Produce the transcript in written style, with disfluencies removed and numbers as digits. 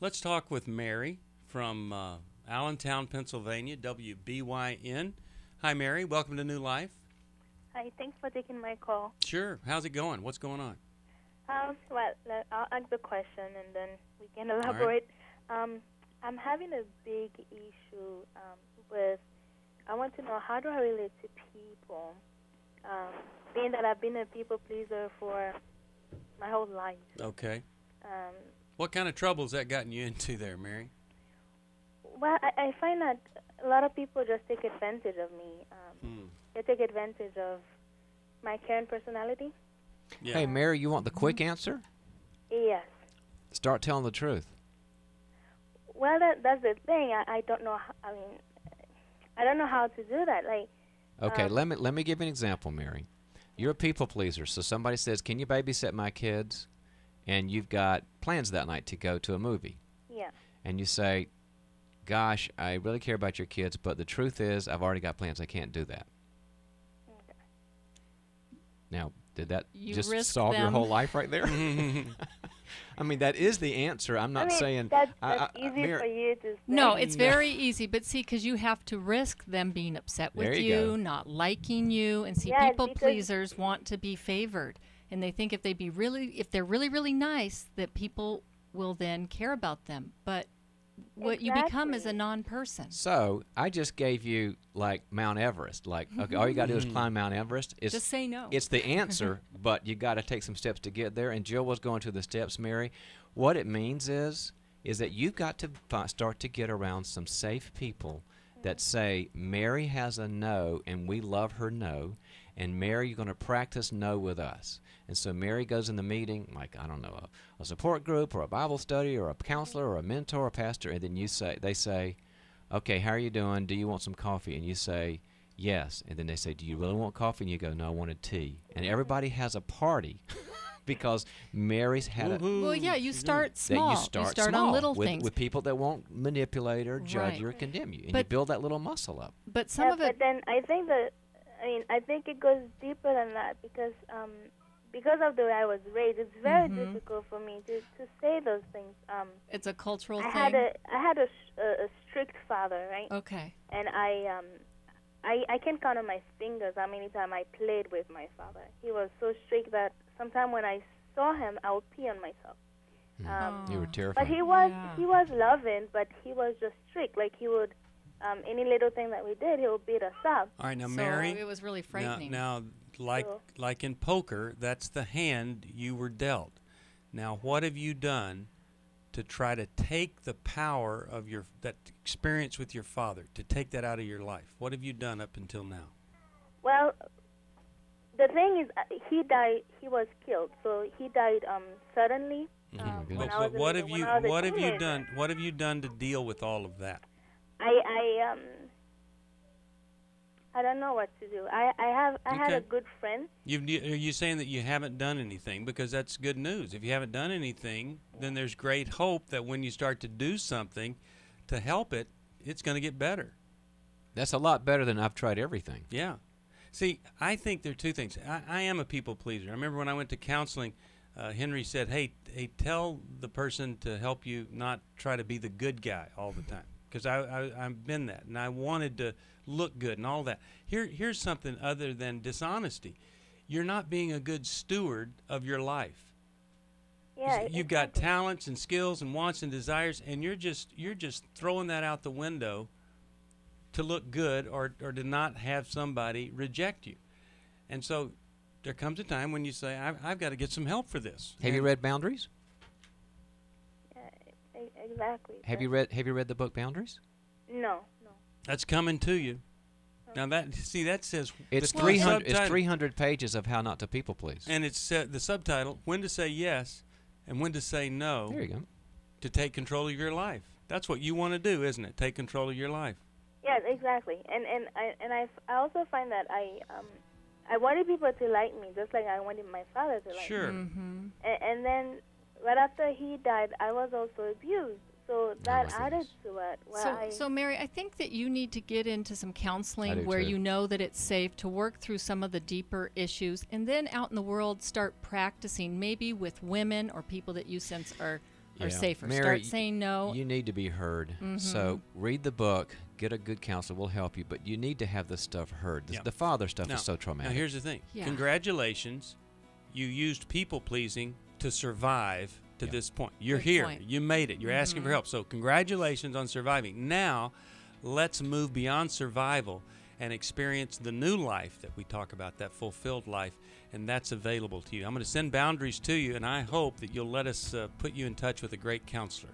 Let's talk with Mary from Allentown, Pennsylvania, WBYN. Hi, Mary. Welcome to New Life. Hi, thanks for taking my call. Sure. How's it going? What's going on? Well, I'll ask the question and then we can elaborate. I'm having a big issue with, I want to know, how do I relate to people? Being that I've been a people pleaser for my whole life. Okay. What kind of troubles that gotten you into there, Mary? Well, I find that a lot of people just take advantage of me. They take advantage of my caring personality. Yeah. Hey, Mary, you want the quick answer? Yes. Start telling the truth. Well, that's the thing. I don't know. I don't know how to do that. Like. Okay, let me give you an example, Mary. You're a people pleaser, so somebody says, "Can you babysit my kids?" And you've got plans that night to go to a movie. Yeah. And you say, "Gosh, I really care about your kids, but the truth is, I've already got plans. I can't do that." Okay. Now, did that You just risk solve your them. whole life right there? I mean, that is the answer. I'm not saying that's easy Mary, for you to say. No, it's very easy. But see, because you have to risk them being upset with There you go. not liking you, and see, Yeah, people because- pleasers want to be favored, and they think if they're really, really nice, that people will then care about them. But what you become is a non-person. So I just gave you like Mount Everest. Like, okay, all you got to do is climb Mount Everest. Just say no. It's the answer, but you got to take some steps to get there. And Jill was going through the steps, Mary. What it means is that you've got to start to get around some safe people that say, Mary has a no, and we love her no. And Mary, you're going to practice no with us. And so Mary goes in the meeting, like, I don't know, a support group or a Bible study or a counselor or a mentor or a pastor, and then they say, okay, how are you doing? Do you want some coffee? And you say, yes. And then they say, do you really want coffee? And you go, no, I wanted tea. And everybody has a party because Mary's had a... Well, yeah, you start small. You start on little with, things. with people that won't manipulate or judge Right. you or condemn you. And But- you build that little muscle up. But some of it, But then I think I think it goes deeper than that because of the way I was raised, it's very difficult for me to say those things. it's a cultural I thing. had a strict father, right? Okay. And I can count on my fingers how many times I played with my father. He was so strict that sometimes when I saw him, I would pee on myself. You were But terrified. he was loving, but he was just strict. Like he would, any little thing that we did, he would beat us up. All right, now, So Mary. it was really frightening. Now, like in poker, that's the hand you were dealt. Now, what have you done to try to take the power of that experience with your father, to take that out of your life? What have you done up until now? Well, the thing is, he died. He was killed, so he died suddenly. When I was But what a have little- you when I was a what have you teenager. done? What have you done to deal with all of that? I don't know what to do. I had a Okay. good friend. Are you saying that you haven't done anything? Because that's good news. If you haven't done anything, then there's great hope that when you start to do something to help it, it's going to get better. That's a lot better than I've tried everything. Yeah. See, I think there are two things. I am a people pleaser. I remember when I went to counseling, Henry said, hey, tell the person to help you not try to be the good guy all the time. Because I've been that, and I wanted to look good and all that. Here's something other than dishonesty. You're not being a good steward of your life. Yeah, You've got talents and skills and wants and desires, and you're just throwing that out the window to look good or to not have somebody reject you. And so there comes a time when you say, I've got to get some help for this. Have you read Boundaries? Exactly. Have you read the book Boundaries? No. That's coming to you. Now that says It's the 300. It's subtitle- 300 pages of how not to people please. and it's the subtitle: when to say yes and when to say no. There you go. To take control of your life. That's what you want to do, isn't it? Take control of your life. Yeah, exactly. And I also find that I wanted people to like me just like I wanted my father to like me. Sure. And then right after he died, I was also abused. So that added to it. So Mary, I think that you need to get into some I counseling do where too. you know that it's safe to work through some of the deeper issues, and then out in the world start practicing, maybe with women or people that you sense are are safer. Mary, Start saying no. You need to be heard. So read the book, get a good counselor, we'll help you, but you need to have this stuff heard. The father stuff is so traumatic. Now, here's the thing. Yeah. Congratulations. You used people-pleasing to survive to this point. You're Good here. point. You made it. You're asking for help. So congratulations on surviving. Now, let's move beyond survival and experience the new life that we talk about, that fulfilled life, and that's available to you. I'm going to send boundaries to you, and I hope that you'll let us put you in touch with a great counselor.